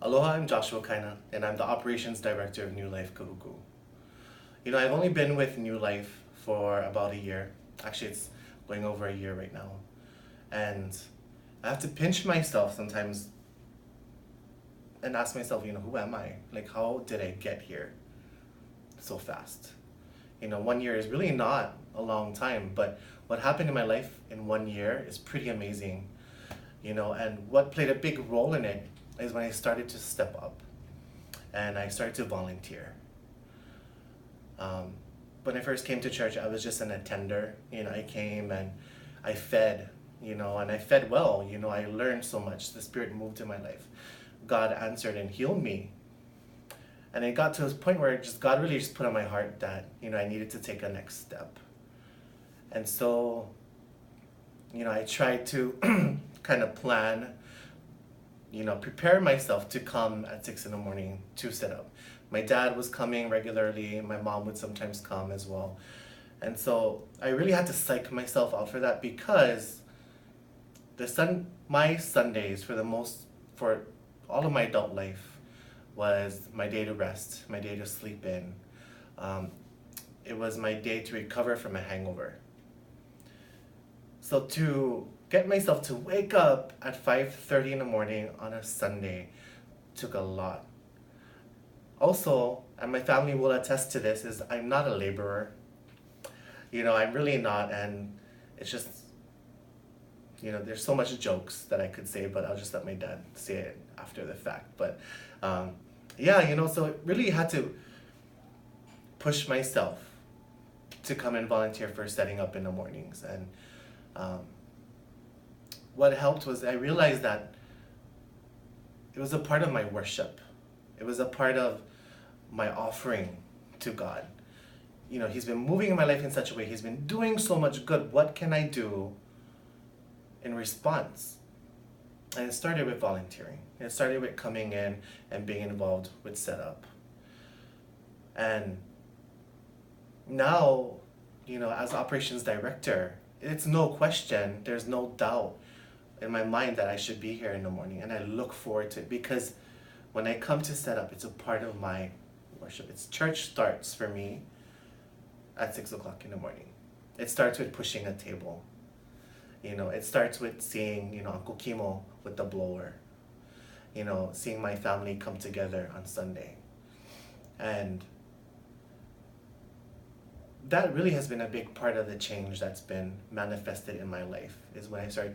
Aloha, I'm Joshua Kaina, and I'm the Operations Director of New Life Kahuku. I've only been with New Life for about a year. Actually, it's going over a year right now. And I have to pinch myself sometimes and ask myself, who am I? Like, how did I get here so fast? 1 year is really not a long time, but what happened in my life in 1 year is pretty amazing. And what played a big role in it is when I started to step up and I started to volunteer. When I first came to church, I was just an attender. I came and I fed, and I fed well. I learned so much. The Spirit moved in my life. God answered and healed me. And it got to a point where God really just put on my heart that, I needed to take a next step. And so, I tried to kind of plan, prepare myself to come at 6 in the morning to set up. My dad was coming regularly. My mom would sometimes come as well. And so I really had to psych myself out for that because my Sundays for all of my adult life was my day to rest, my day to sleep in. It was my day to recover from a hangover. So to get myself to wake up at 5:30 in the morning on a Sunday took a lot. Also, and my family will attest to this, is I'm not a laborer. I'm really not, and it's just, there's so much jokes that I could say, but I'll just let my dad say it after the fact. But so it really had to push myself to come and volunteer for setting up in the mornings. And what helped was I realized that it was a part of my worship. It was a part of my offering to God. He's been moving in my life in such a way. He's been doing so much good. What can I do in response? And it started with volunteering. It started with coming in and being involved with setup. And now, as operations director, it's no question, there's no doubt in my mind that I should be here in the morning, and I look forward to it because when I come to set up, it's a part of my worship. Church starts for me at 6 o'clock in the morning. It starts with pushing a table. It starts with seeing, Uncle Kimo with the blower. Seeing my family come together on Sunday. And that really has been a big part of the change that's been manifested in my life, is when I started